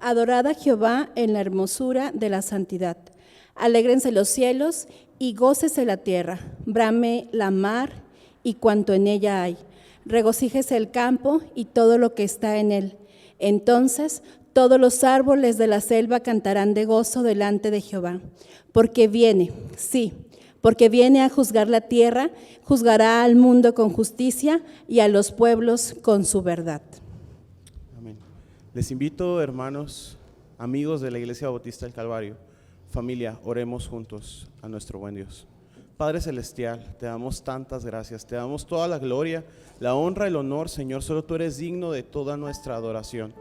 Adorad a Jehová en la hermosura de la santidad. Alégrense los cielos y gócese la tierra. Brame la mar y cuanto en ella hay. Regocíjese el campo y todo lo que está en él. Entonces todos los árboles de la selva cantarán de gozo delante de Jehová. Porque viene, sí, porque viene a juzgar la tierra, juzgará al mundo con justicia y a los pueblos con su verdad. Amén. Les invito, hermanos, amigos de la Iglesia Bautista del Calvario, familia, oremos juntos a nuestro buen Dios. Padre Celestial, te damos tantas gracias, te damos toda la gloria, la honra, el honor, Señor, solo tú eres digno de toda nuestra adoración.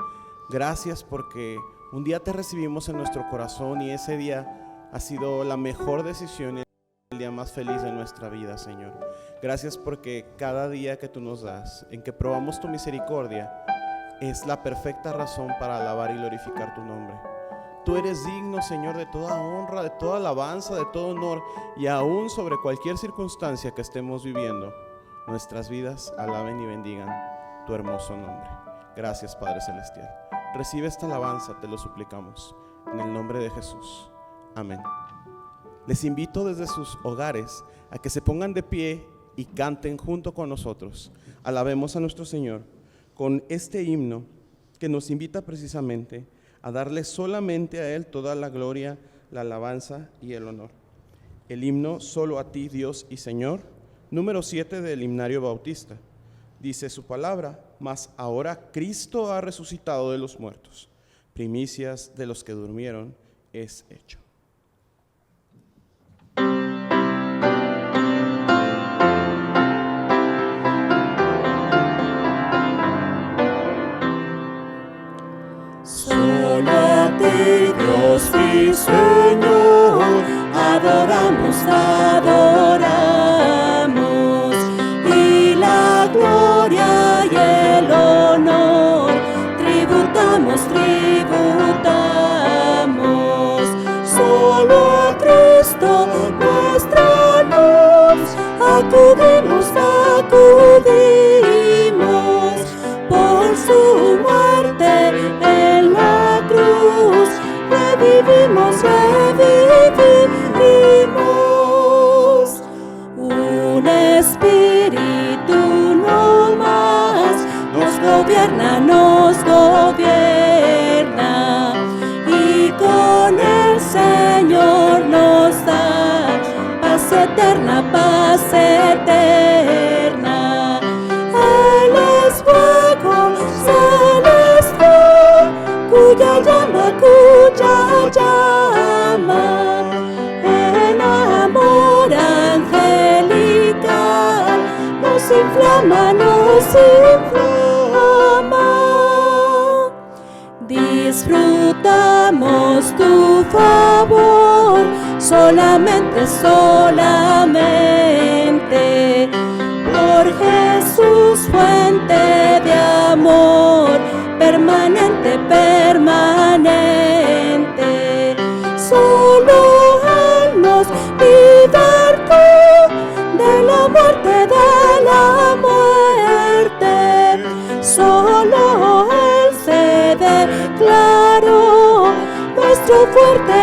Gracias porque un día te recibimos en nuestro corazón y ese día ha sido la mejor decisión y el día más feliz de nuestra vida, Señor. Gracias porque cada día que tú nos das, en que probamos tu misericordia, es la perfecta razón para alabar y glorificar tu nombre. Tú eres digno, Señor, de toda honra, de toda alabanza, de todo honor, y aún sobre cualquier circunstancia que estemos viviendo, nuestras vidas alaben y bendigan tu hermoso nombre. Gracias, Padre Celestial. Recibe esta alabanza, te lo suplicamos, en el nombre de Jesús. Amén. Les invito desde sus hogares a que se pongan de pie y canten junto con nosotros. Alabemos a nuestro Señor con este himno que nos invita precisamente a darle solamente a Él toda la gloria, la alabanza y el honor. El himno Solo a ti, Dios y Señor, número 7 del Himnario Bautista. Dice su palabra: mas ahora Cristo ha resucitado de los muertos, primicias de los que durmieron es hecho. Solo a ti, Dios y Señor, adoramos, adoramos, y la gloria y el honor tributamos, tributamos. Solo a Cristo, nuestra luz, acudimos, acudimos, por su muerte en la cruz, revivimos, revivimos. Un espíritu no más nos gobierna, y con el Señor nos da paz eterna, paz eterna. Él es fuego celestial, cuya llama, en amor angelical, nos inflama, disfrutamos tu favor, solamente, por Jesús, fuente de amor, permanente, solo Él nos libertó de la muerte, solo Él se declaró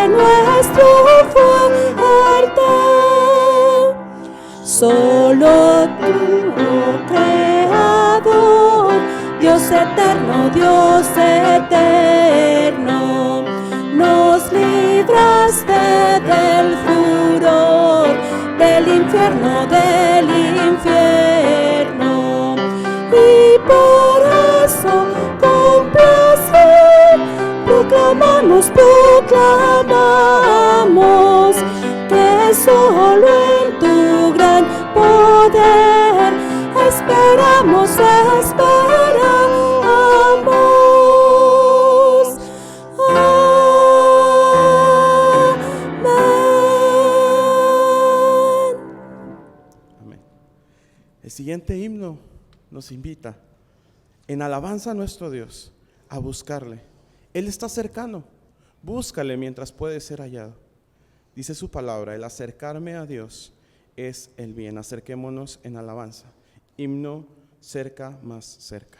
nuestro fuerte, solo tú, oh Creador, Dios eterno, nos libraste del furor, del infierno, y por eso con placer proclamamos que solo en tu gran poder esperamos. Amén. El siguiente himno nos invita, en alabanza a nuestro Dios, a buscarle. Él está cercano, búscale mientras puede ser hallado. Dice su palabra: el acercarme a Dios es el bien. Acerquémonos en alabanza. Himno Cerca, más cerca.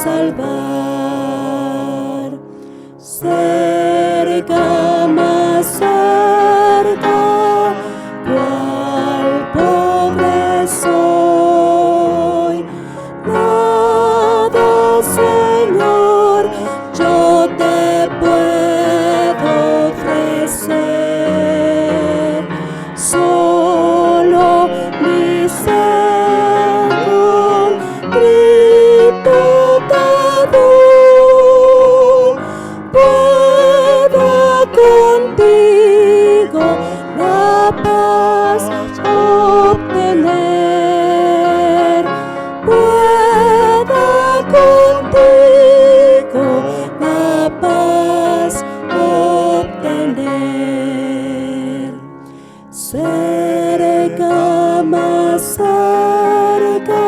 salvar. Cerca, más cerca, cual pobre soy. Nada, Señor, yo te puedo ofrecer. Solo mi ser con grito te doy. Pueda contigo la paz obtener. Pueda contigo la paz obtener. Cerca, más cerca,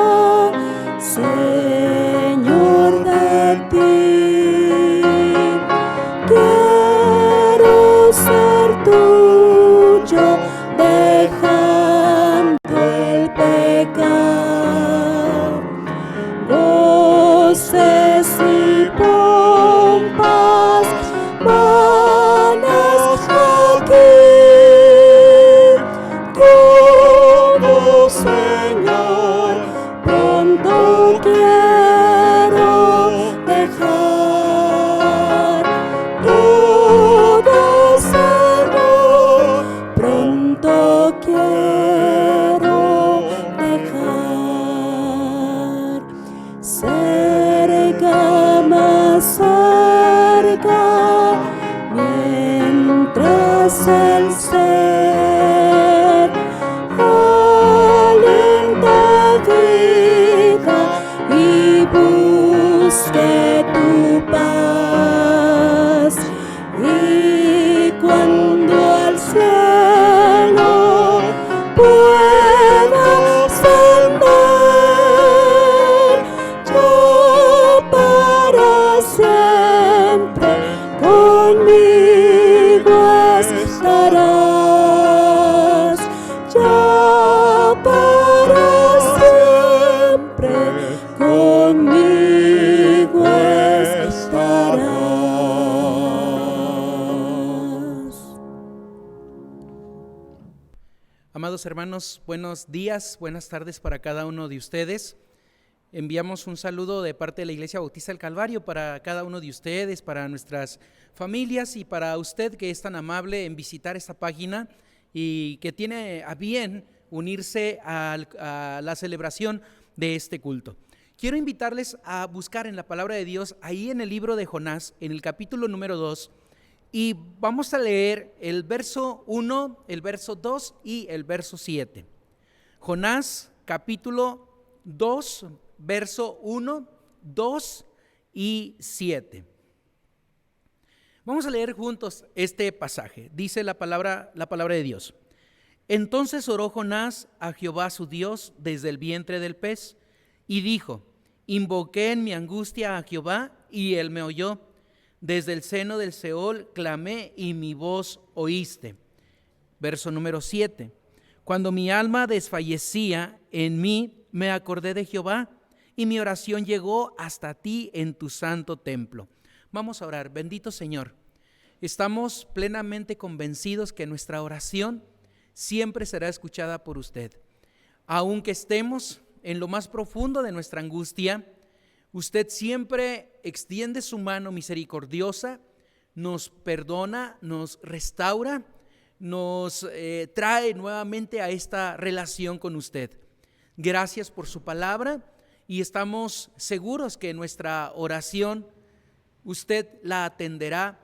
Señor, de ti. Quiero ser tuyo, dejando el pecado. Voces y pompas vanas aquí. Todo, Señor, pronto quiero dejar. Todo, Señor, pronto quiero dejar. Cerca, más cerca, mientras el ser alienta vida y busque tu paz. Y cuando al cielo pueda ascender, yo para siempre conmigo estarás. Ya para siempre conmigo estarás. Amados hermanos, buenos días, buenas tardes para cada uno de ustedes. Enviamos un saludo de parte de la Iglesia Bautista del Calvario para cada uno de ustedes, para nuestras familias y para usted que es tan amable en visitar esta página y que tiene a bien unirse a la celebración de este culto. Quiero invitarles a buscar en la palabra de Dios, ahí en el libro de Jonás, en el capítulo número 2, y vamos a leer el verso 1, el verso 2 y el verso 7. Jonás, capítulo 2, verso 1, 2 y 7. Vamos a leer juntos este pasaje. Dice la palabra de Dios. Entonces oró Jonás a Jehová su Dios desde el vientre del pez y dijo: invoqué en mi angustia a Jehová y él me oyó. Desde el seno del Seol clamé y mi voz oíste. Verso número 7. Cuando mi alma desfallecía en mí, me acordé de Jehová y mi oración llegó hasta ti en tu santo templo. Vamos a orar. Bendito Señor, estamos plenamente convencidos que nuestra oración siempre será escuchada por usted. Aunque estemos en lo más profundo de nuestra angustia, usted siempre extiende su mano misericordiosa, nos perdona, nos restaura, nos trae nuevamente a esta relación con usted. Gracias por su palabra y estamos seguros que nuestra oración usted la atenderá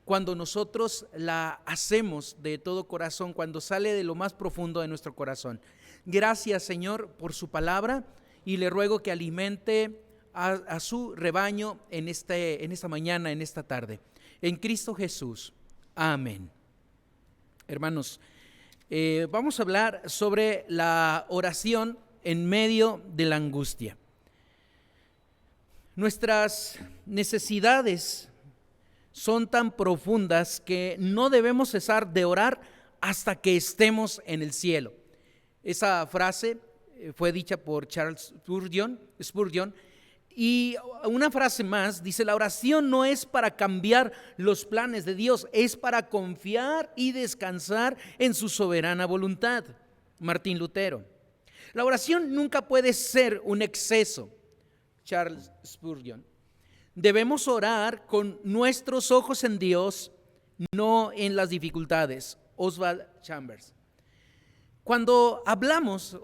cuando nosotros la hacemos de todo corazón, cuando sale de lo más profundo de nuestro corazón. Gracias, Señor, por su palabra y le ruego que alimente a su rebaño en esta mañana, en esta tarde. En Cristo Jesús. Amén. Hermanos, vamos a hablar sobre la oración en medio de la angustia. Nuestras necesidades son tan profundas que no debemos cesar de orar hasta que estemos en el cielo. Esa frase fue dicha por Charles Spurgeon Y una frase más dice: la oración no es para cambiar los planes de Dios, es para confiar y descansar en su soberana voluntad. Martín Lutero. La oración nunca puede ser un exceso. Charles Spurgeon. Debemos orar con nuestros ojos en Dios, no en las dificultades. Oswald Chambers. Cuando hablamos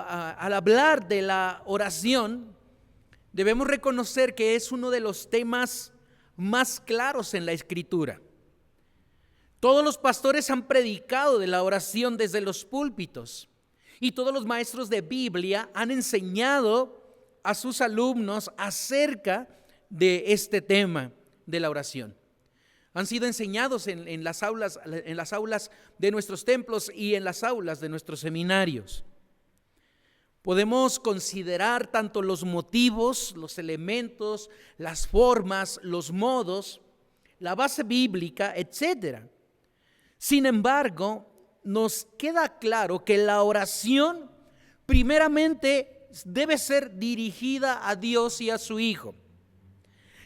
al hablar de la oración, debemos reconocer que es uno de los temas más claros en la Escritura. Todos los pastores han predicado de la oración desde los púlpitos y todos los maestros de Biblia han enseñado a sus alumnos acerca de este tema de la oración. Han sido enseñados en las aulas de nuestros templos y en las aulas de nuestros seminarios. Podemos considerar tanto los motivos, los elementos, las formas, los modos, la base bíblica, etc. Sin embargo, nos queda claro que la oración primeramente debe ser dirigida a Dios y a su Hijo.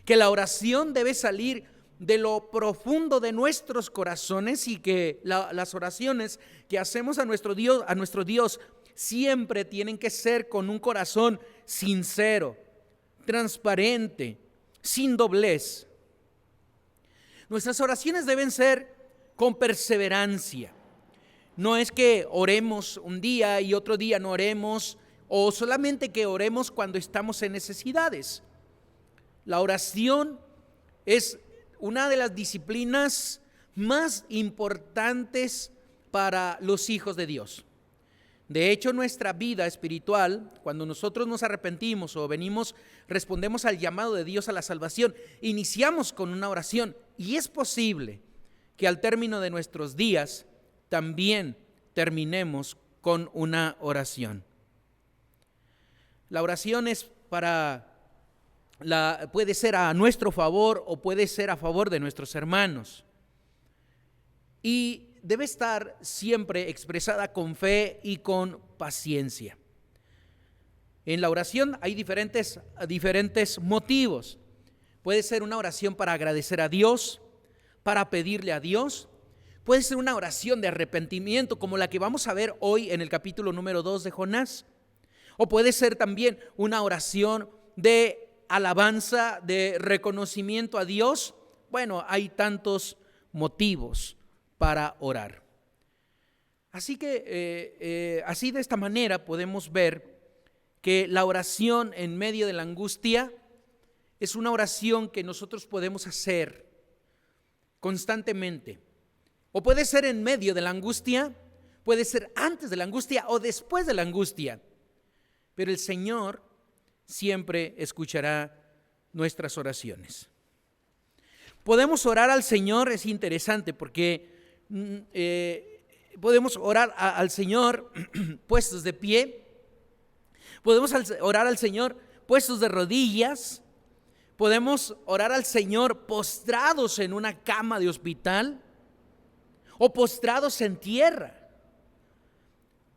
Que la oración debe salir de lo profundo de nuestros corazones y que las oraciones que hacemos a nuestro Dios siempre tienen que ser con un corazón sincero, transparente, sin doblez. Nuestras oraciones deben ser con perseverancia. No es que oremos un día y otro día no oremos, o solamente que oremos cuando estamos en necesidades. La oración es una de las disciplinas más importantes para los hijos de Dios. De hecho, nuestra vida espiritual, cuando nosotros nos arrepentimos o respondemos al llamado de Dios a la salvación, iniciamos con una oración, y es posible que al término de nuestros días también terminemos con una oración. La oración es puede ser a nuestro favor o puede ser a favor de nuestros hermanos. Y debe estar siempre expresada con fe y con paciencia. En la oración hay diferentes motivos. Puede ser una oración para agradecer a Dios, para pedirle a Dios. Puede ser una oración de arrepentimiento, como la que vamos a ver hoy en el capítulo número 2 de Jonás. O puede ser también una oración de alabanza, de reconocimiento a Dios. Bueno, hay tantos motivos para orar. Así que, así de esta manera podemos ver que la oración en medio de la angustia es una oración que nosotros podemos hacer constantemente. O puede ser en medio de la angustia, puede ser antes de la angustia o después de la angustia. Pero el Señor siempre escuchará nuestras oraciones. Podemos orar al Señor, es interesante porque podemos orar al Señor puestos de pie, podemos orar al Señor puestos de rodillas, podemos orar al Señor postrados en una cama de hospital o postrados en tierra.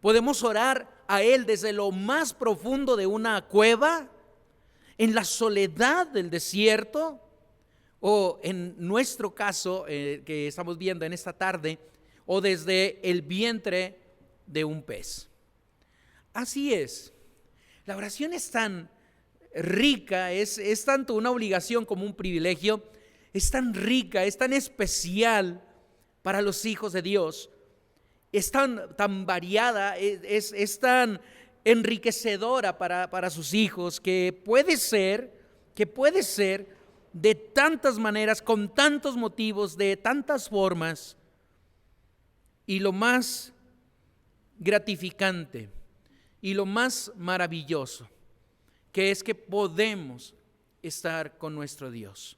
Podemos orar a Él desde lo más profundo de una cueva, en la soledad del desierto, o en nuestro caso que estamos viendo en esta tarde, o desde el vientre de un pez. Así es, la oración es tan rica, es tanto una obligación como un privilegio, es tan rica, es tan especial para los hijos de Dios, es tan variada, es tan enriquecedora para sus hijos, que puede ser de tantas maneras, con tantos motivos, de tantas formas. Y lo más gratificante y lo más maravilloso, que es que podemos estar con nuestro Dios.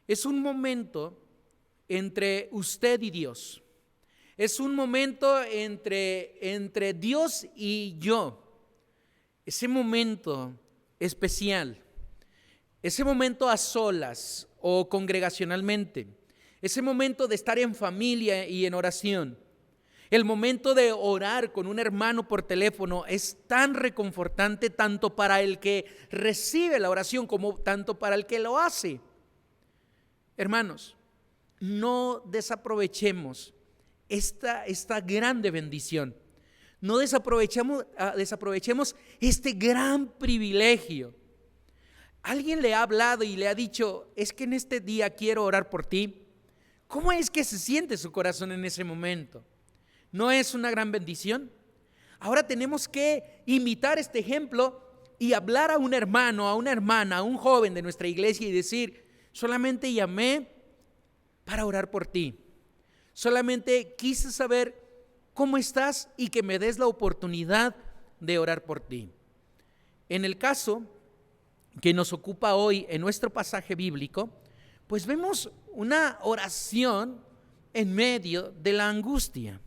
Es un momento entre usted y Dios. Es un momento entre Dios y yo. Ese momento especial, ese momento a solas o congregacionalmente, ese momento de estar en familia y en oración, El momento de orar con un hermano por teléfono es tan reconfortante tanto para el que recibe la oración como tanto para el que lo hace. Hermanos, no desaprovechemos esta grande bendición. No desaprovechemos este gran privilegio. Alguien le ha hablado y le ha dicho, es que en este día quiero orar por ti. ¿Cómo es que se siente su corazón en ese momento? ¿No es una gran bendición? Ahora tenemos que imitar este ejemplo y hablar a un hermano, a una hermana, a un joven de nuestra iglesia y decir, solamente llamé para orar por ti. Solamente quise saber cómo estás y que me des la oportunidad de orar por ti. En el caso que nos ocupa hoy en nuestro pasaje bíblico, pues vemos una oración en medio de la angustia.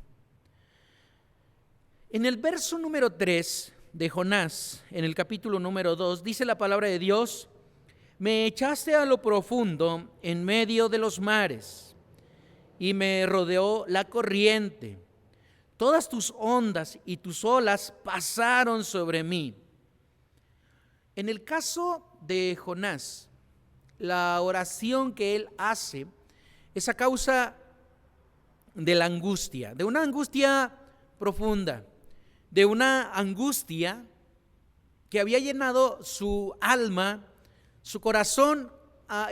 En el verso número 3 de Jonás, en el capítulo número 2, dice la palabra de Dios: me echaste a lo profundo en medio de los mares, y me rodeó la corriente. Todas tus ondas y tus olas pasaron sobre mí. En el caso de Jonás, la oración que él hace es a causa de la angustia, de una angustia profunda, de una angustia que había llenado su alma, su corazón,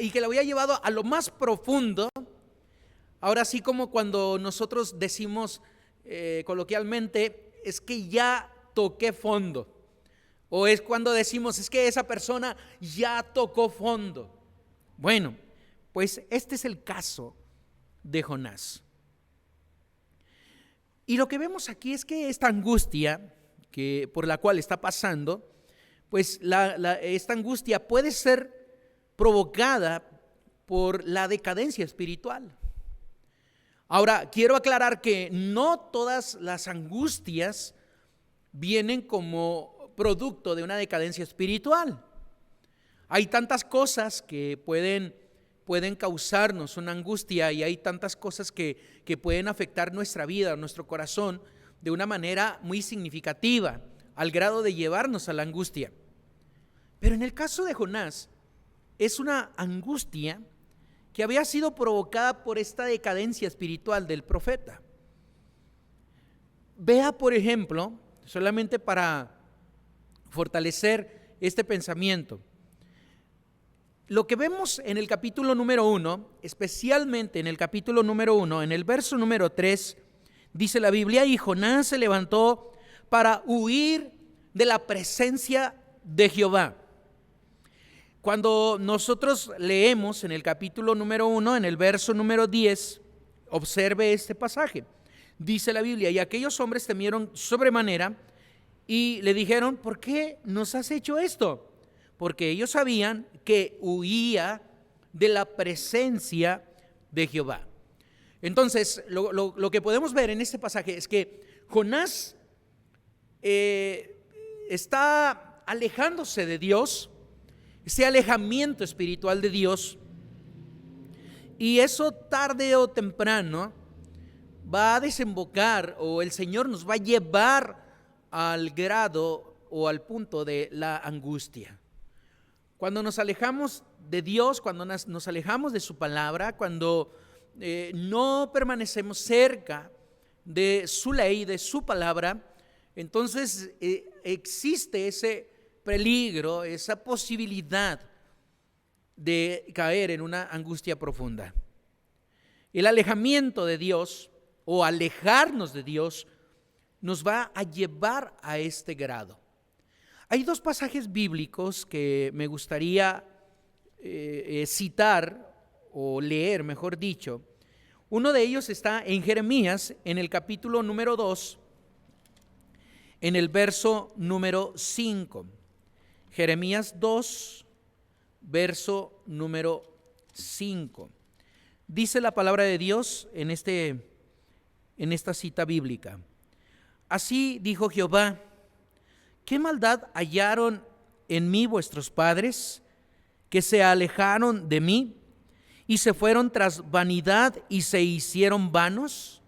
y que lo había llevado a lo más profundo. Ahora sí, como cuando nosotros decimos coloquialmente, es que ya toqué fondo, o es cuando decimos, es que esa persona ya tocó fondo. Bueno, pues este es el caso de Jonás. Y lo que vemos aquí es que esta angustia por la cual está pasando, pues esta angustia puede ser provocada por la decadencia espiritual. Ahora, quiero aclarar que no todas las angustias vienen como producto de una decadencia espiritual. Hay tantas cosas que pueden causarnos una angustia, y hay tantas cosas que pueden afectar nuestra vida, nuestro corazón, de una manera muy significativa, al grado de llevarnos a la angustia. Pero en el caso de Jonás, es una angustia que había sido provocada por esta decadencia espiritual del profeta. Vea, por ejemplo, solamente para fortalecer este pensamiento, lo que vemos en el capítulo número 1, especialmente en el capítulo número 1, en el verso número 3, dice la Biblia: y Jonás se levantó para huir de la presencia de Jehová. Cuando nosotros leemos en el capítulo número 1, en el verso número 10, observe este pasaje. Dice la Biblia: y aquellos hombres temieron sobremanera y le dijeron: ¿por qué nos has hecho esto? Porque ellos sabían que huía de la presencia de Jehová. Entonces, lo que podemos ver en este pasaje es que Jonás está alejándose de Dios, ese alejamiento espiritual de Dios, y eso tarde o temprano va a desembocar, o el Señor nos va a llevar al grado o al punto de la angustia. Cuando nos alejamos de Dios, cuando nos alejamos de su palabra, cuando no permanecemos cerca de su ley, de su palabra, entonces existe ese peligro, esa posibilidad de caer en una angustia profunda. El alejamiento de Dios, o alejarnos de Dios, nos va a llevar a este grado. Hay dos pasajes bíblicos que me gustaría citar o leer, mejor dicho. Uno de ellos está en Jeremías, en el capítulo número 2, en el verso número 5. Jeremías 2, verso número 5. Dice la palabra de Dios en esta cita bíblica: así dijo Jehová, ¿qué maldad hallaron en mí vuestros padres, que se alejaron de mí y se fueron tras vanidad y se hicieron vanos?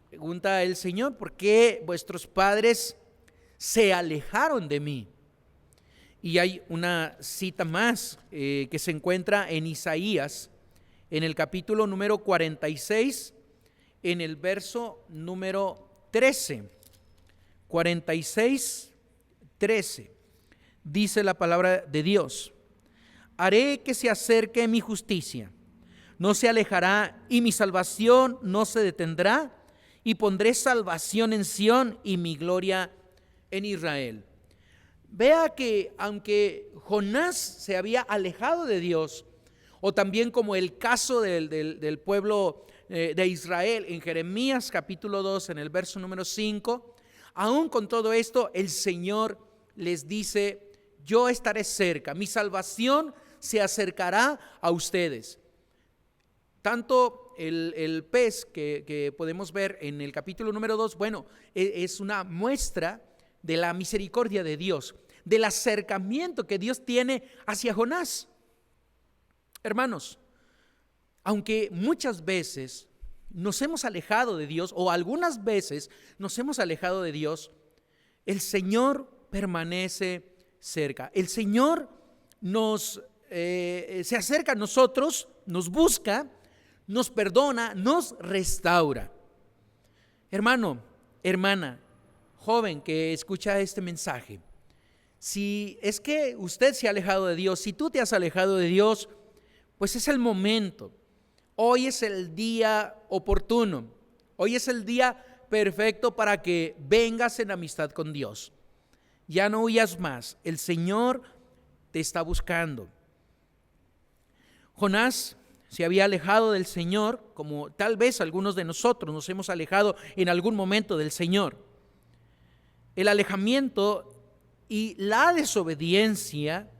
Pregunta el Señor, ¿por qué vuestros padres se alejaron de mí? Y hay una cita más que se encuentra en Isaías, en el capítulo número 46, en el verso número 13. 46, 13. Dice la palabra de Dios: haré que se acerque mi justicia, no se alejará, y mi salvación no se detendrá, y pondré salvación en Sión y mi gloria en Israel. Vea que aunque Jonás se había alejado de Dios, o también como el caso del pueblo de Israel en Jeremías capítulo 2, en el verso número 5, aún con todo esto el Señor les dice: yo estaré cerca, mi salvación se acercará a ustedes. Tanto el pez que podemos ver en el capítulo número 2, bueno, es una muestra de la misericordia de Dios, del acercamiento que Dios tiene hacia Jonás. Hermanos, aunque muchas veces nos hemos alejado de Dios, o algunas veces nos hemos alejado de Dios, el Señor permanece cerca. El Señor se acerca a nosotros, nos busca, nos perdona, nos restaura. Hermano, hermana, joven que escucha este mensaje, si es que usted se ha alejado de Dios, si tú te has alejado de Dios, pues es el momento. Hoy es el día oportuno. Hoy es el día perfecto para que vengas en amistad con Dios. Ya no huyas más. El Señor te está buscando. Jonás se había alejado del Señor, como tal vez algunos de nosotros nos hemos alejado en algún momento del Señor. El alejamiento y la desobediencia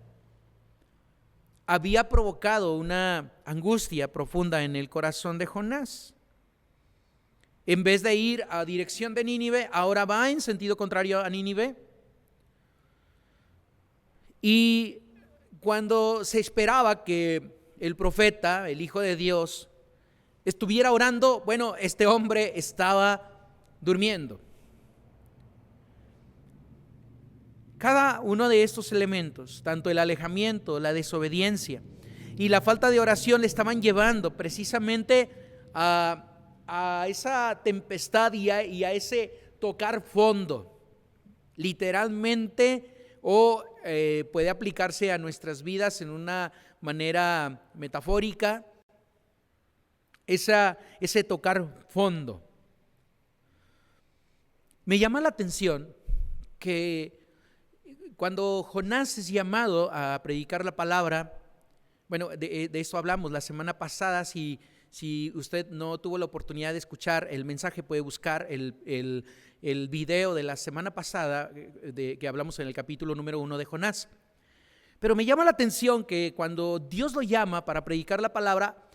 había provocado una angustia profunda en el corazón de Jonás. En vez de ir a dirección de Nínive, ahora va en sentido contrario a Nínive. Y cuando se esperaba que el profeta, el Hijo de Dios, estuviera orando, bueno, este hombre estaba durmiendo. Cada uno de estos elementos, tanto el alejamiento, la desobediencia y la falta de oración, le estaban llevando precisamente a esa tempestad y a ese tocar fondo, literalmente, o puede aplicarse a nuestras vidas en una manera metafórica, ese tocar fondo. Me llama la atención que cuando Jonás es llamado a predicar la palabra, bueno, de eso hablamos la semana pasada. Si usted no tuvo la oportunidad de escuchar el mensaje, puede buscar el video de la semana pasada que hablamos en el capítulo número 1 de Jonás. Pero me llama la atención que cuando Dios lo llama para predicar la palabra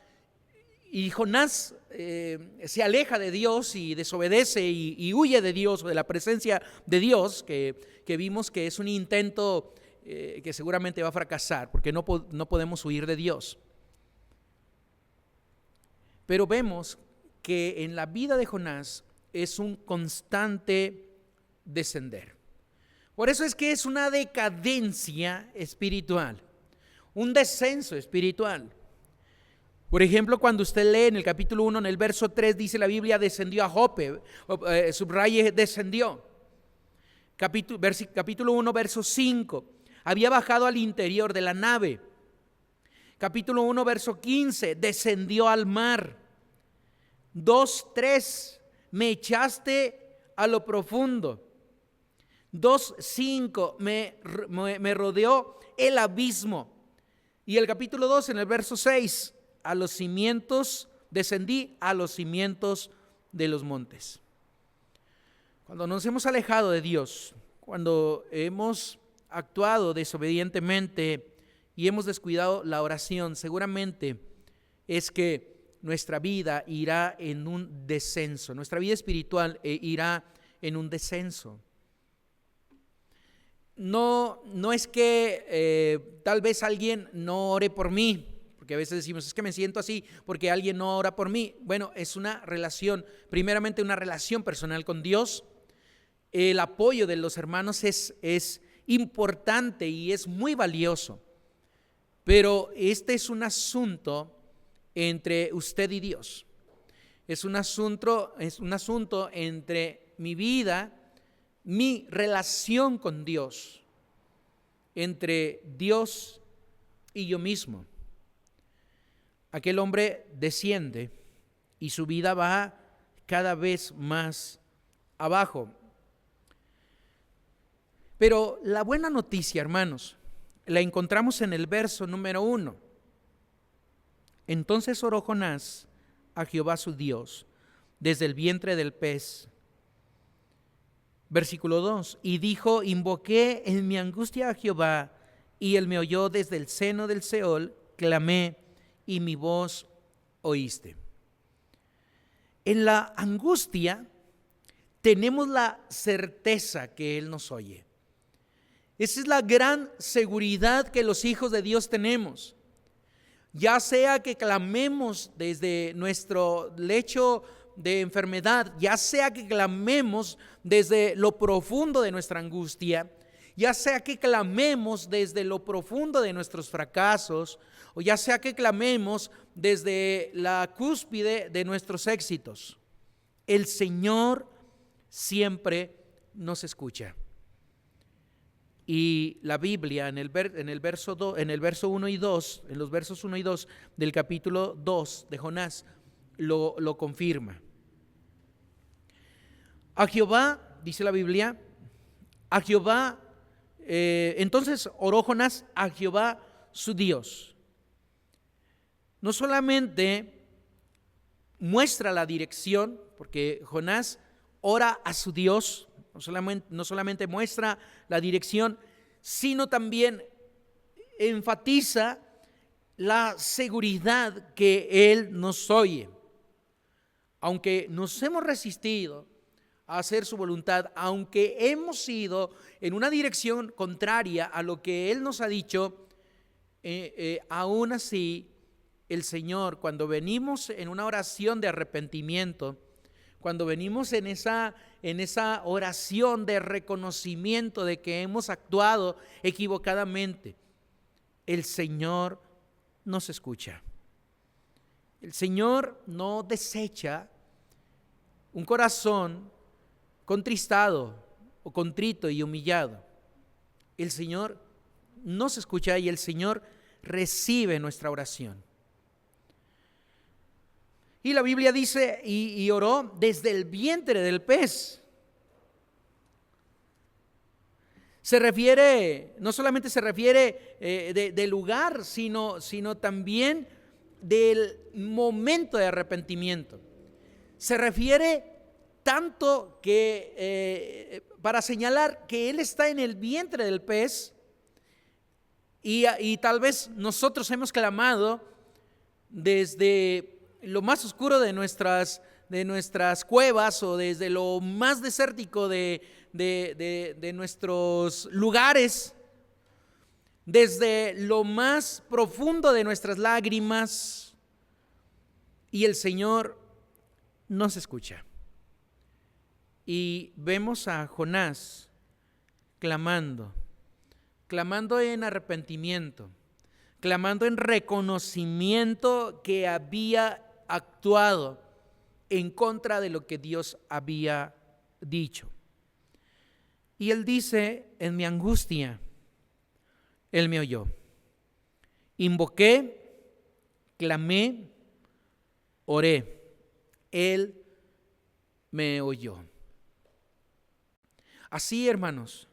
y Jonás se aleja de Dios y desobedece y huye de Dios, de la presencia de Dios, que vimos que es un intento que seguramente va a fracasar, porque no podemos huir de Dios. Pero vemos que en la vida de Jonás es un constante descender. Por eso es que es una decadencia espiritual, un descenso espiritual. Por ejemplo, cuando usted lee en el capítulo 1, en el verso 3, dice la Biblia: descendió a Jope, subraye descendió. Capítulo 1, verso 5, había bajado al interior de la nave. Capítulo 1, verso 15, descendió al mar. 2:3, me echaste a lo profundo. 2:5, me rodeó el abismo. Y el capítulo 2, en el verso 6, a los cimientos, descendí a los cimientos de los montes. Cuando nos hemos alejado de Dios, cuando hemos actuado desobedientemente y hemos descuidado la oración, seguramente es que nuestra vida irá en un descenso, nuestra vida espiritual irá en un descenso. No es que tal vez alguien no ore por mí, porque a veces decimos, es que me siento así porque alguien no ora por mí. Bueno, es una relación, primeramente una relación personal con Dios. El apoyo de los hermanos es importante y es muy valioso, pero este es un asunto entre usted y Dios. Es un asunto entre mi vida, mi relación con Dios, entre Dios y yo mismo. Aquel hombre desciende y su vida va cada vez más abajo. Pero la buena noticia, hermanos, la encontramos en el verso número 1. Entonces oró Jonás a Jehová su Dios desde el vientre del pez. Versículo 2, y dijo, invoqué en mi angustia a Jehová, y él me oyó desde el seno del Seol, clamé, y mi voz oíste. En la angustia tenemos la certeza que él nos oye. Esa es la gran seguridad que los hijos de Dios tenemos. Ya sea que clamemos desde nuestro lecho de enfermedad, ya sea que clamemos desde lo profundo de nuestra angustia, ya sea que clamemos desde lo profundo de nuestros fracasos, o ya sea que clamemos desde la cúspide de nuestros éxitos, el Señor siempre nos escucha. Y la Biblia en el verso 1 y 2, en los versos 1 y 2 del capítulo 2 de Jonás, lo confirma. A Jehová, dice la Biblia, a Jehová, entonces oró Jonás a Jehová su Dios. No solamente muestra la dirección, porque Jonás ora a su Dios, no solamente muestra la dirección, sino también enfatiza la seguridad que Él nos oye. Aunque nos hemos resistido a hacer su voluntad, aunque hemos ido en una dirección contraria a lo que Él nos ha dicho, aún así el Señor, cuando venimos en una oración de arrepentimiento, cuando venimos en esa oración de reconocimiento de que hemos actuado equivocadamente, el Señor nos escucha. El Señor no desecha un corazón contristado o contrito y humillado. El Señor nos escucha y el Señor recibe nuestra oración. Y la Biblia dice, y oró desde el vientre del pez. Se refiere, no solamente se refiere del lugar, sino también del momento de arrepentimiento. Se refiere tanto que para señalar que Él está en el vientre del pez y tal vez nosotros hemos clamado desde lo más oscuro de nuestras cuevas o desde lo más desértico de nuestros lugares, desde lo más profundo de nuestras lágrimas, y el Señor nos escucha. Y vemos a Jonás clamando en arrepentimiento, clamando en reconocimiento que había actuado en contra de lo que Dios había dicho. Y él dice, en mi angustia, Él me oyó. Invoqué, clamé, oré, Él me oyó. Así, hermanos,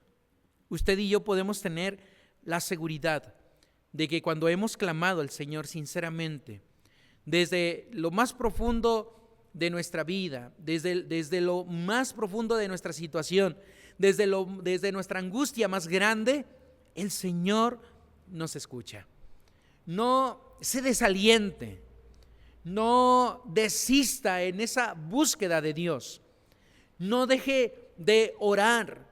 usted y yo podemos tener la seguridad de que cuando hemos clamado al Señor sinceramente, desde lo más profundo de nuestra vida, desde lo más profundo de nuestra situación, desde nuestra angustia más grande, el Señor nos escucha. No se desaliente, no desista en esa búsqueda de Dios, no deje de orar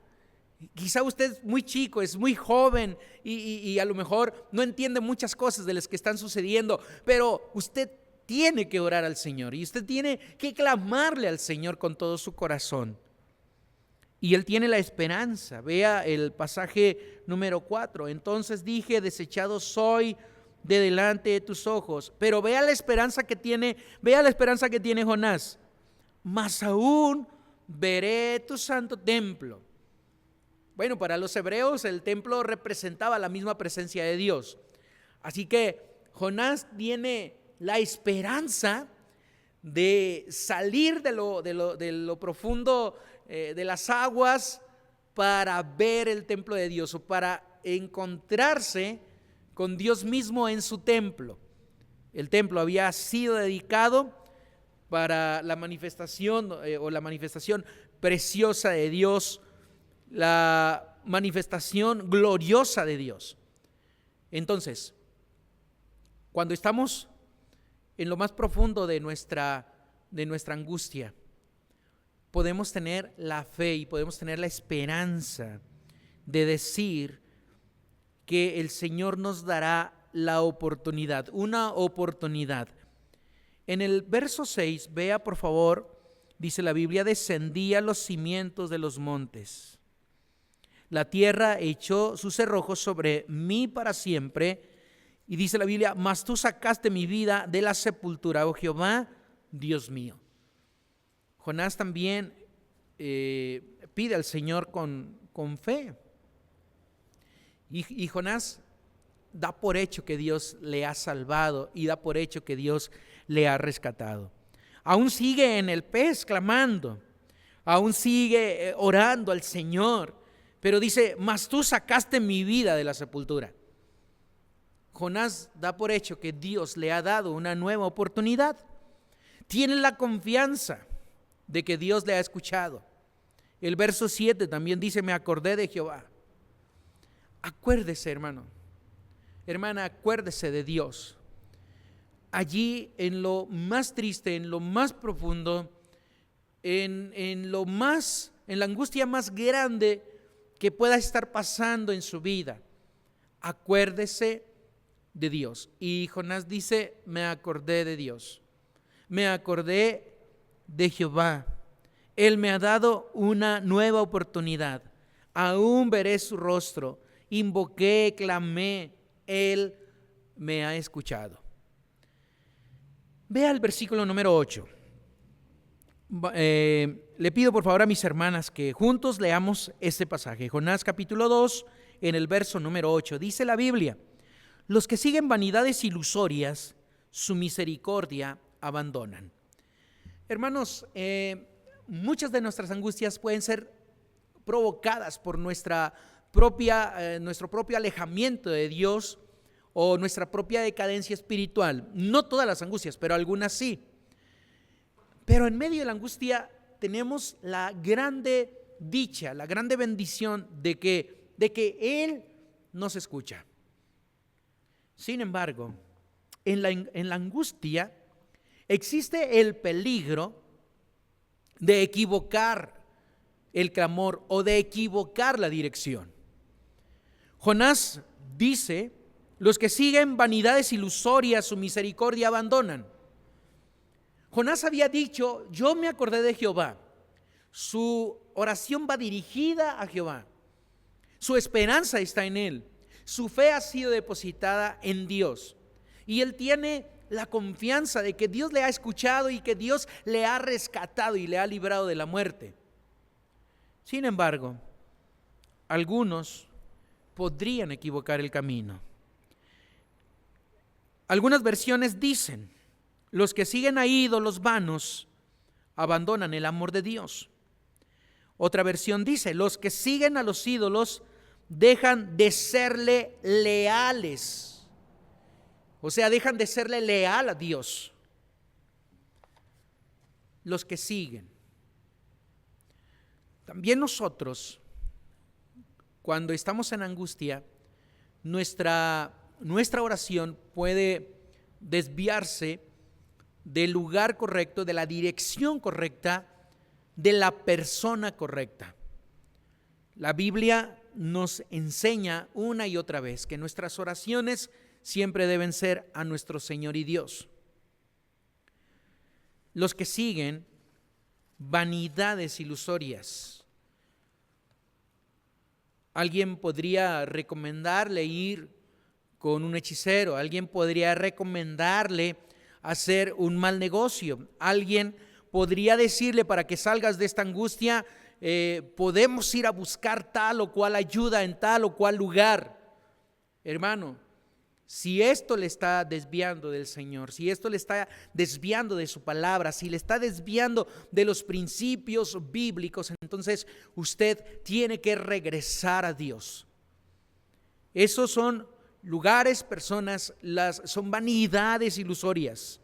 Quizá usted es muy chico, es muy joven y a lo mejor no entiende muchas cosas de las que están sucediendo, pero usted tiene que orar al Señor y usted tiene que clamarle al Señor con todo su corazón. Y Él tiene la esperanza. Vea el pasaje número 4. Entonces dije, desechado soy de delante de tus ojos. Pero vea la esperanza que tiene Jonás. Mas aún veré tu santo templo. Bueno, para los hebreos el templo representaba la misma presencia de Dios. Así que Jonás tiene la esperanza de salir de lo profundo de las aguas para ver el templo de Dios o para encontrarse con Dios mismo en su templo. El templo había sido dedicado para la manifestación la manifestación preciosa de Dios, la manifestación gloriosa de Dios. Entonces, cuando estamos en lo más profundo de nuestra angustia, podemos tener la fe y podemos tener la esperanza de decir que el Señor nos dará la oportunidad, una oportunidad. En el verso 6, vea por favor, dice la Biblia, descendía los cimientos de los montes. La tierra echó sus cerrojos sobre mí para siempre. Y dice la Biblia, mas tú sacaste mi vida de la sepultura, oh Jehová, Dios mío. Jonás también pide al Señor con fe. Y Jonás da por hecho que Dios le ha salvado y da por hecho que Dios le ha rescatado. Aún sigue en el pez clamando, aún sigue orando al Señor, pero dice, mas tú sacaste mi vida de la sepultura. Jonás da por hecho que Dios le ha dado una nueva oportunidad. Tiene la confianza de que Dios le ha escuchado. El verso 7 también dice, me acordé de Jehová. Acuérdese, hermano, hermana, acuérdese de Dios. Allí en lo más triste, en lo más profundo, en la angustia más grande que pueda estar pasando en su vida, acuérdese de Dios. Y Jonás dice, me acordé de Dios, me acordé de Jehová. Él me ha dado una nueva oportunidad, aún veré su rostro. Invoqué, clamé, Él me ha escuchado. Vea el versículo número 8. Le pido por favor a mis hermanas que juntos leamos este pasaje. Jonás capítulo 2, en el verso número 8, dice la Biblia, los que siguen vanidades ilusorias, su misericordia abandonan. Hermanos, muchas de nuestras angustias pueden ser provocadas por nuestro propio alejamiento de Dios o nuestra propia decadencia espiritual. No todas las angustias, pero algunas sí. Pero en medio de la angustia tenemos la grande dicha, la grande bendición de que Él nos escucha. Sin embargo, en la angustia existe el peligro de equivocar el clamor o de equivocar la dirección. Jonás dice, los que siguen vanidades ilusorias, su misericordia abandonan. Jonás había dicho, yo me acordé de Jehová. Su oración va dirigida a Jehová. Su esperanza está en Él. Su fe ha sido depositada en Dios. Y él tiene la confianza de que Dios le ha escuchado y que Dios le ha rescatado y le ha librado de la muerte. Sin embargo, algunos podrían equivocar el camino. Algunas versiones dicen, los que siguen a ídolos vanos abandonan el amor de Dios. Otra versión dice, los que siguen a los ídolos dejan de serle leales. O sea, dejan de serle leal a Dios. Los que siguen. También nosotros, cuando estamos en angustia, nuestra oración puede desviarse del lugar correcto, de la dirección correcta, de la persona correcta. La Biblia nos enseña una y otra vez que nuestras oraciones siempre deben ser a nuestro Señor y Dios. Los que siguen vanidades ilusorias. Alguien podría recomendarle ir con un hechicero, alguien podría recomendarle hacer un mal negocio, alguien podría decirle: para que salgas de esta angustia, podemos ir a buscar tal o cual ayuda en tal o cual lugar. Hermano, si esto le está desviando del Señor, si esto le está desviando de su palabra, si le está desviando de los principios bíblicos, entonces usted tiene que regresar a Dios. Esos son lugares, personas, son vanidades ilusorias.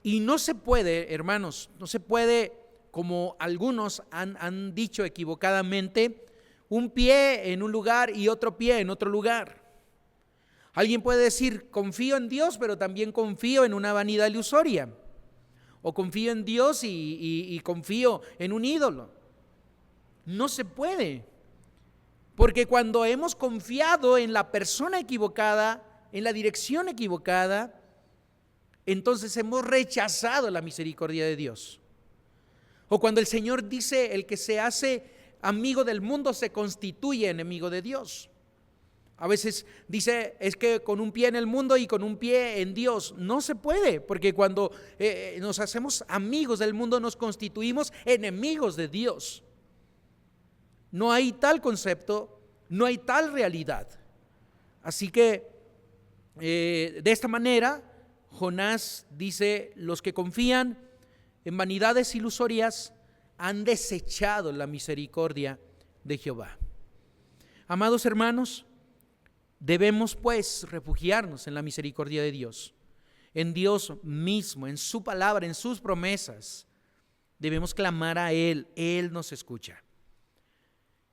Y no se puede, hermanos, no se puede, como algunos han dicho equivocadamente, un pie en un lugar y otro pie en otro lugar. Alguien puede decir: confío en Dios, pero también confío en una vanidad ilusoria. O confío en Dios y confío en un ídolo. No se puede. Porque cuando hemos confiado en la persona equivocada, en la dirección equivocada, entonces hemos rechazado la misericordia de Dios. O cuando el Señor dice: el que se hace amigo del mundo se constituye enemigo de Dios. A veces dice: es que con un pie en el mundo y con un pie en Dios. No se puede, porque cuando nos hacemos amigos del mundo nos constituimos enemigos de Dios. No hay tal concepto, no hay tal realidad. Así que de esta manera Jonás dice: los que confían en vanidades ilusorias han desechado la misericordia de Jehová. Amados hermanos, debemos pues refugiarnos en la misericordia de Dios, en Dios mismo, en su palabra, en sus promesas. Debemos clamar a Él, Él nos escucha.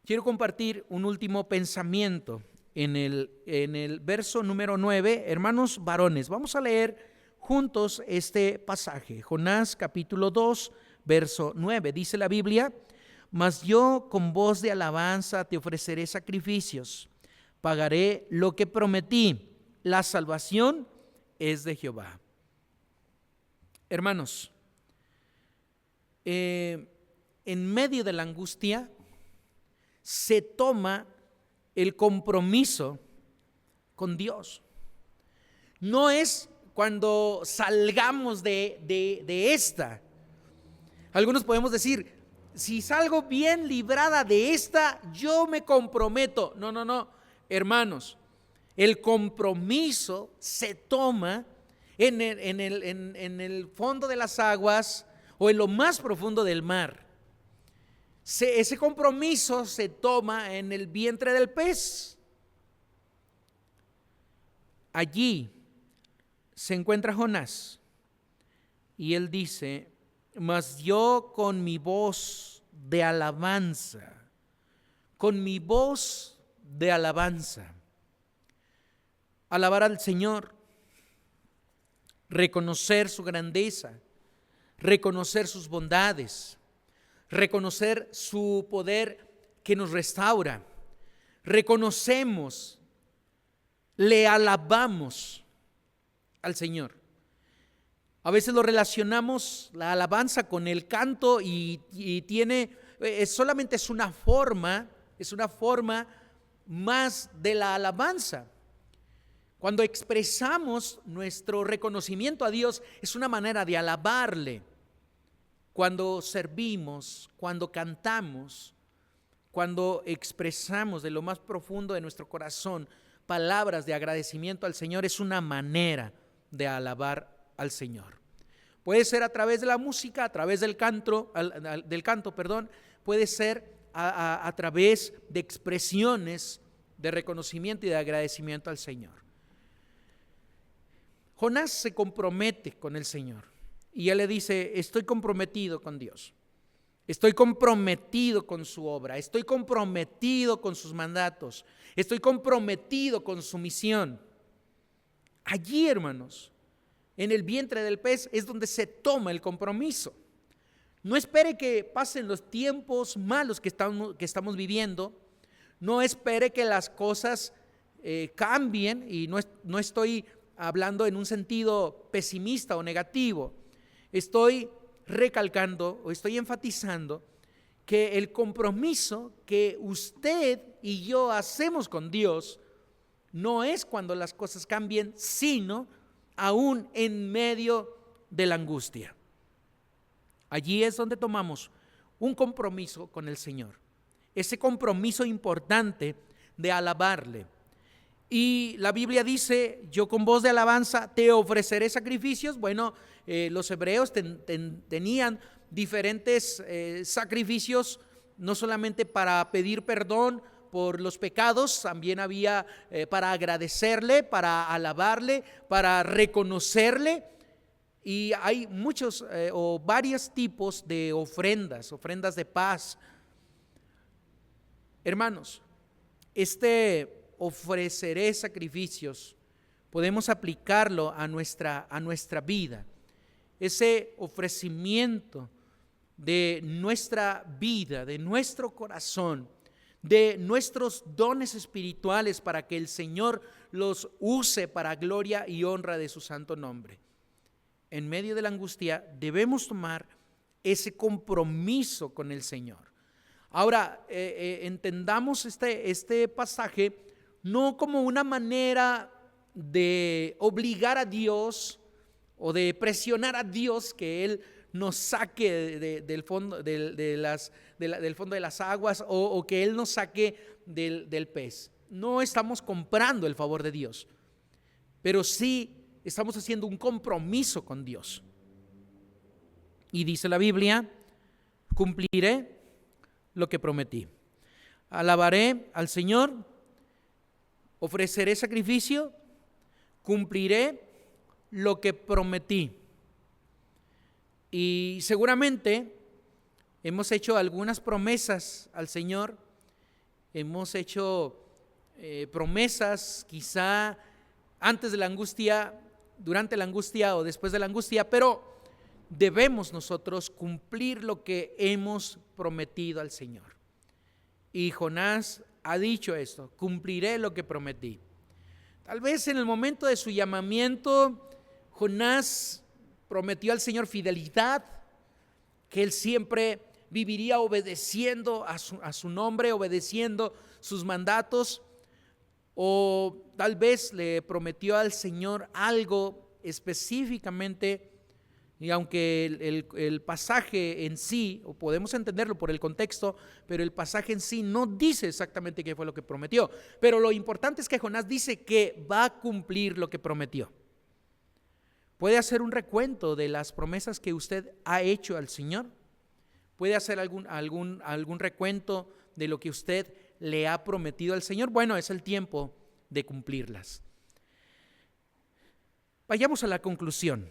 Quiero compartir un último pensamiento en el verso número 9. Hermanos varones, vamos a leer juntos este pasaje. Jonás capítulo 2, verso 9. Dice la Biblia: mas yo con voz de alabanza te ofreceré sacrificios, pagaré lo que prometí, la salvación es de Jehová. Hermanos, en medio de la angustia se toma el compromiso con Dios. No es cuando salgamos de esta. Algunos podemos decir: si salgo bien librada de esta, yo me comprometo. No, hermanos, el compromiso se toma en el fondo de las aguas o en lo más profundo del mar. Ese compromiso se toma en el vientre del pez. Allí se encuentra Jonás y él dice: mas yo con mi voz de alabanza, alabar al Señor, reconocer su grandeza, reconocer sus bondades, reconocer su poder que nos restaura. Reconocemos, le alabamos al Señor. A veces lo relacionamos, la alabanza, con el canto y solamente es una forma más de la alabanza. Cuando expresamos nuestro reconocimiento a Dios, es una manera de alabarle. Cuando servimos, cuando cantamos, cuando expresamos de lo más profundo de nuestro corazón palabras de agradecimiento al Señor, es una manera de alabar al Señor. Puede ser a través de la música, a través del canto, puede ser a través de expresiones de reconocimiento y de agradecimiento al Señor. Jonás se compromete con el Señor y él le dice: estoy comprometido con Dios, estoy comprometido con su obra, estoy comprometido con sus mandatos, estoy comprometido con su misión. Allí, hermanos, en el vientre del pez es donde se toma el compromiso. No espere que pasen los tiempos malos que estamos viviendo. No espere que las cosas cambien, y no estoy hablando en un sentido pesimista o negativo. Estoy recalcando o estoy enfatizando que el compromiso que usted y yo hacemos con Dios no es cuando las cosas cambien, sino aún en medio de la angustia. Allí es donde tomamos un compromiso con el Señor, ese compromiso importante de alabarle. Y la Biblia dice: yo con voz de alabanza te ofreceré sacrificios. Bueno, los hebreos tenían diferentes sacrificios, no solamente para pedir perdón por los pecados, también había para agradecerle, para alabarle, para reconocerle. Y hay muchos o varios tipos de ofrendas de paz. Hermanos, ofreceré sacrificios, podemos aplicarlo a nuestra vida. Ese ofrecimiento de nuestra vida, de nuestro corazón, de nuestros dones espirituales, para que el Señor los use para gloria y honra de su santo nombre. En medio de la angustia debemos tomar ese compromiso con el Señor. Ahora, entendamos este pasaje no como una manera de obligar a Dios o de presionar a Dios que Él nos saque del fondo de las aguas, o que Él nos saque del pez. No estamos comprando el favor de Dios, pero sí estamos haciendo un compromiso con Dios. Y dice la Biblia: cumpliré lo que prometí. Alabaré al Señor, ofreceré sacrificio, cumpliré lo que prometí. Y seguramente hemos hecho algunas promesas al Señor, hemos hecho promesas quizá antes de la angustia, durante la angustia o después de la angustia, pero debemos nosotros cumplir lo que hemos prometido al Señor. Y Jonás ha dicho esto: cumpliré lo que prometí. Tal vez en el momento de su llamamiento, Jonás prometió al Señor fidelidad, que él siempre viviría obedeciendo a su nombre, obedeciendo sus mandatos. O tal vez le prometió al Señor algo específicamente, y aunque el pasaje en sí, o podemos entenderlo por el contexto, pero el pasaje en sí no dice exactamente qué fue lo que prometió. Pero lo importante es que Jonás dice que va a cumplir lo que prometió. ¿Puede hacer un recuento de las promesas que usted ha hecho al Señor? ¿Puede hacer algún recuento de lo que usted le ha prometido al Señor? Bueno, es el tiempo de cumplirlas. Vayamos a la conclusión.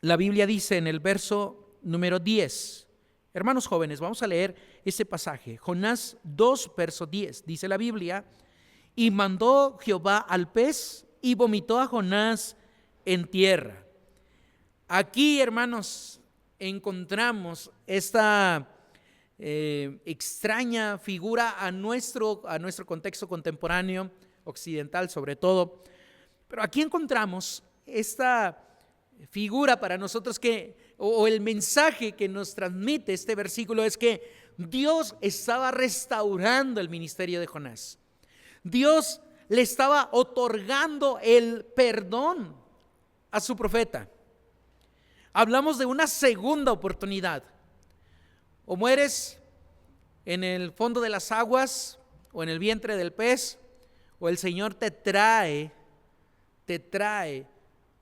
La Biblia dice en el verso número 10, hermanos jóvenes, vamos a leer ese pasaje. Jonás 2, verso 10, dice la Biblia: y mandó Jehová al pez y vomitó a Jonás en tierra. Aquí, hermanos, encontramos esta extraña figura a nuestro contexto contemporáneo, occidental sobre todo. Pero aquí encontramos esta figura para nosotros o el mensaje que nos transmite este versículo es que Dios estaba restaurando el ministerio de Jonás. Dios le estaba otorgando el perdón a su profeta. Hablamos de una segunda oportunidad. O mueres en el fondo de las aguas o en el vientre del pez, o el Señor te trae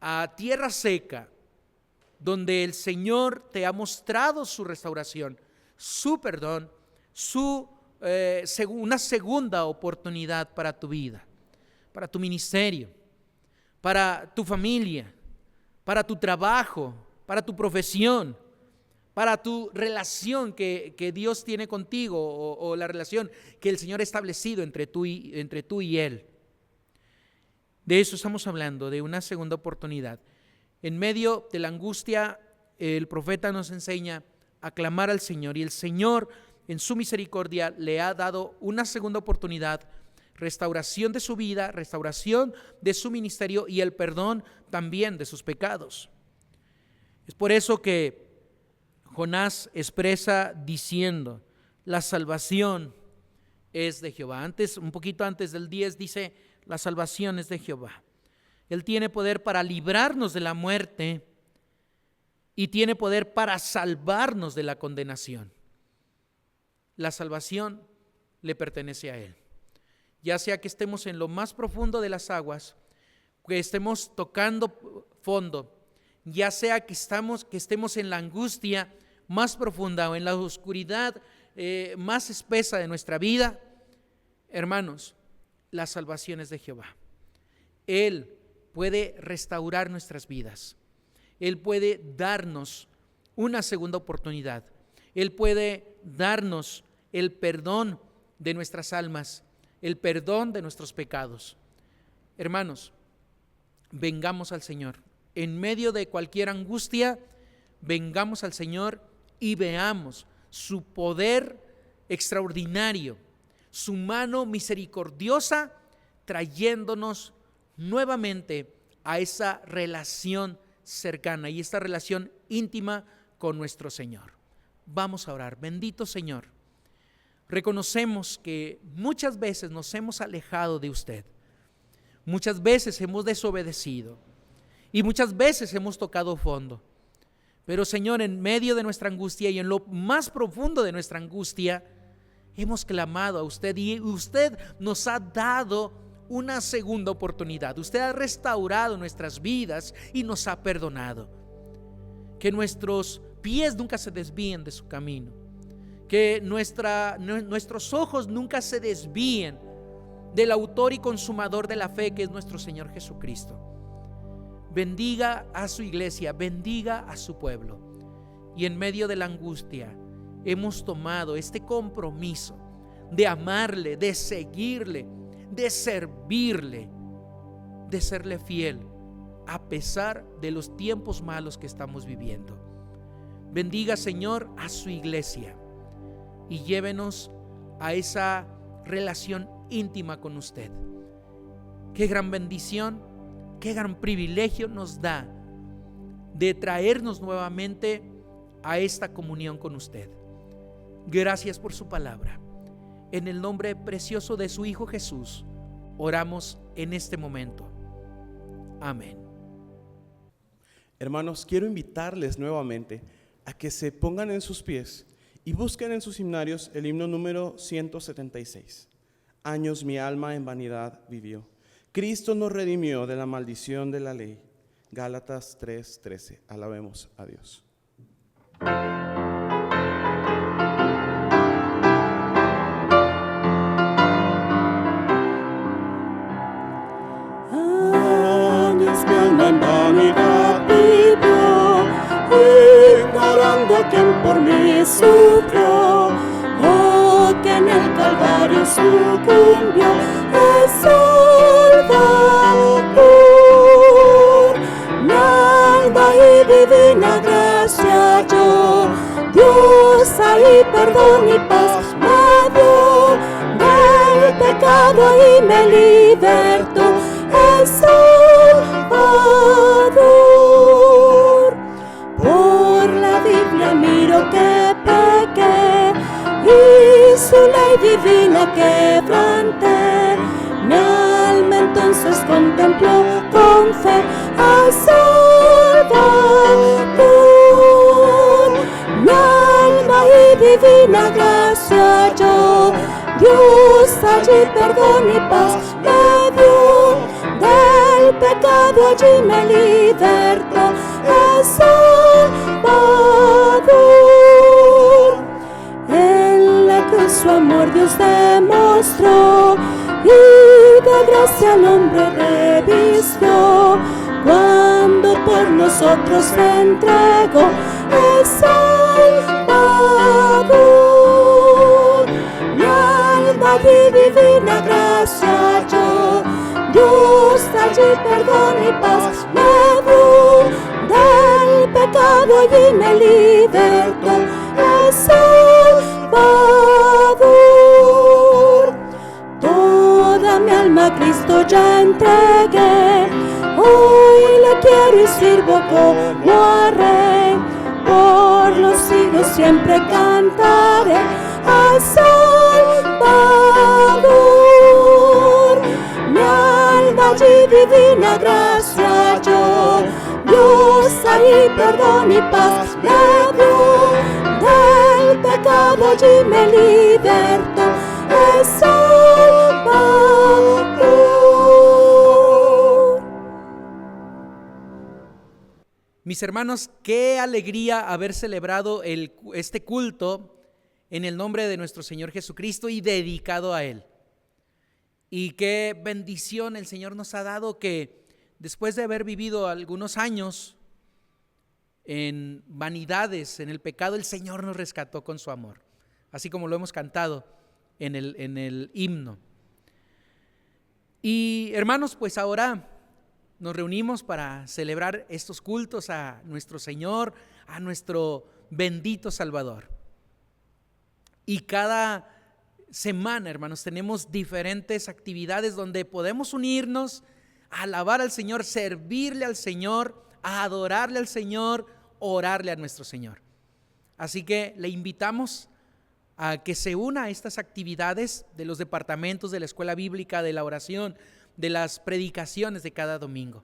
a tierra seca, donde el Señor te ha mostrado su restauración, su perdón, una segunda oportunidad para tu vida, para tu ministerio, para tu familia, para tu trabajo, para tu profesión, para tu relación que Dios tiene contigo, o la relación que el Señor ha establecido entre tú y Él. De eso estamos hablando, de una segunda oportunidad. En medio de la angustia, el profeta nos enseña a clamar al Señor, y el Señor en su misericordia le ha dado una segunda oportunidad, restauración de su vida, restauración de su ministerio y el perdón también de sus pecados. Es por eso que Jonás expresa diciendo: la salvación es de Jehová. Un poquito antes del 10 dice: la salvación es de Jehová. Él tiene poder para librarnos de la muerte y tiene poder para salvarnos de la condenación. La salvación le pertenece a Él. Ya sea que estemos en lo más profundo de las aguas, que estemos tocando fondo, ya sea que estemos en la angustia más profunda o en la oscuridad más espesa de nuestra vida, hermanos, la salvación es de Jehová. Él puede restaurar nuestras vidas. Él puede darnos una segunda oportunidad. Él puede darnos el perdón de nuestras almas, el perdón de nuestros pecados. Hermanos, vengamos al Señor. En medio de cualquier angustia, vengamos al Señor y veamos su poder extraordinario, su mano misericordiosa, trayéndonos nuevamente a esa relación cercana y esta relación íntima con nuestro Señor. Vamos a orar. Bendito Señor, reconocemos que muchas veces nos hemos alejado de usted, muchas veces hemos desobedecido y muchas veces hemos tocado fondo. Pero Señor, en medio de nuestra angustia y en lo más profundo de nuestra angustia, hemos clamado a usted y usted nos ha dado una segunda oportunidad. Usted ha restaurado nuestras vidas y nos ha perdonado. Que nuestros pies nunca se desvíen de su camino. Que nuestros ojos nunca se desvíen del autor y consumador de la fe, que es nuestro Señor Jesucristo. Bendiga a su iglesia, bendiga a su pueblo. Y en medio de la angustia hemos tomado este compromiso de amarle, de seguirle, de servirle, de serle fiel a pesar de los tiempos malos que estamos viviendo. Bendiga, Señor, a su iglesia y llévenos a esa relación íntima con usted. Qué gran bendición, qué gran privilegio nos da de traernos nuevamente a esta comunión con usted. Gracias por su palabra. En el nombre precioso de su Hijo Jesús, oramos en este momento. Amén. Hermanos, quiero invitarles nuevamente a que se pongan en sus pies y busquen en sus himnarios el himno número 176. Años mi alma en vanidad vivió. Cristo nos redimió de la maldición de la ley. Gálatas 3:13. Alabemos a Dios. Años mi alma en vanidad vivió, ignorando a quien por mí sufrió, que en el Calvario sucumbió el Salvador. Mi alma y divina gracia yo, Dios ahí perdón y paz me dio, del pecado y me libertó el Salvador. Por la Biblia miro que pequé y su ley divina quebranté. Mi alma entonces contempló con fe al Salvador. Mi alma y divina gracia yo, Dios allí perdón y paz me dio, del pecado allí me libertó el Salvador. En la cruz su amor Dios demostró y de gracia al hombre revistió, cuando por nosotros se entregó el Salvador. Mi alma y divina gracia yo, Dios allí perdón y paz me dio, del del pecado y me libertó el Salvador. Toda mi alma a Cristo ya entregué, hoy le quiero y sirvo como a Rey. Por los siglos siempre cantaré al Salvador. Mi alma allí divina gracia halló, Dios ahí perdón y paz me dio. Del pecado allí me libertó el Salvador. Mis hermanos, qué alegría haber celebrado este culto en el nombre de nuestro Señor Jesucristo y dedicado a Él. Y qué bendición el Señor nos ha dado que después de haber vivido algunos años en vanidades, en el pecado, el Señor nos rescató con su amor, así como lo hemos cantado en el himno. Y hermanos, pues ahora nos reunimos para celebrar estos cultos a nuestro Señor, a nuestro bendito Salvador. Y cada semana, hermanos, tenemos diferentes actividades donde podemos unirnos a alabar al Señor, servirle al Señor, a adorarle al Señor, orarle a nuestro Señor. Así que le invitamos a que se una a estas actividades de los departamentos de la escuela bíblica, de la oración, de las predicaciones de cada domingo.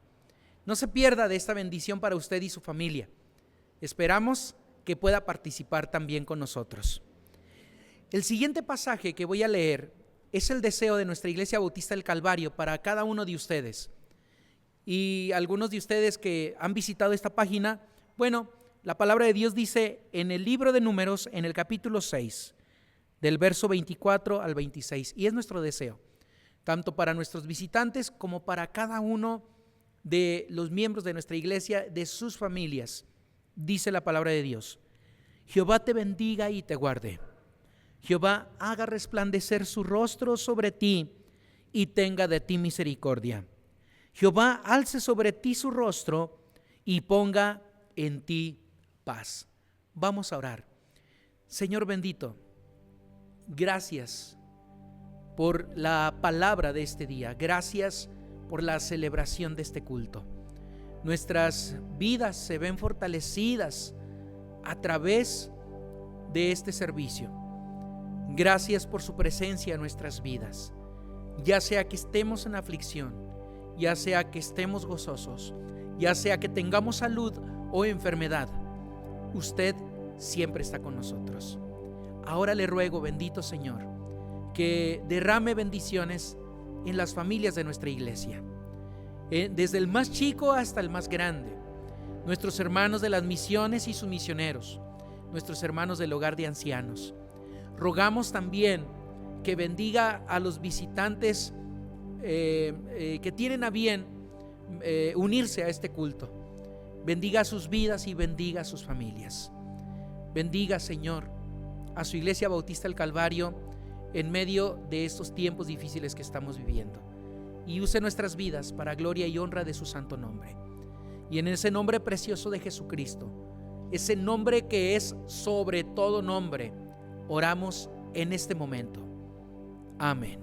No se pierda de esta bendición para usted y su familia. Esperamos que pueda participar también con nosotros. El siguiente pasaje que voy a leer es el deseo de nuestra Iglesia Bautista del Calvario para cada uno de ustedes. Y algunos de ustedes que han visitado esta página, bueno, la palabra de Dios dice en el libro de Números, en el capítulo 6, del verso 24 al 26, y es nuestro deseo, tanto para nuestros visitantes como para cada uno de los miembros de nuestra iglesia, de sus familias. Dice la palabra de Dios: Jehová te bendiga y te guarde. Jehová haga resplandecer su rostro sobre ti y tenga de ti misericordia. Jehová alce sobre ti su rostro y ponga en ti paz. Vamos a orar. Señor bendito, gracias por la palabra de este día. Gracias por la celebración de este culto. Nuestras vidas se ven fortalecidas a través de este servicio. Gracias por su presencia en nuestras vidas, ya sea que estemos en aflicción, ya sea que estemos gozosos, ya sea que tengamos salud o enfermedad. Usted siempre está con nosotros. Ahora le ruego, bendito Señor, que derrame bendiciones en las familias de nuestra iglesia, desde el más chico hasta el más grande, nuestros hermanos de las misiones y sus misioneros, nuestros hermanos del hogar de ancianos. Rogamos también que bendiga a los visitantes que tienen a bien unirse a este culto. Bendiga sus vidas y bendiga a sus familias. Bendiga, Señor, a su Iglesia Bautista del Calvario en medio de estos tiempos difíciles que estamos viviendo. Y use nuestras vidas para gloria y honra de su santo nombre. Y en ese nombre precioso de Jesucristo, ese nombre que es sobre todo nombre, oramos en este momento. Amén.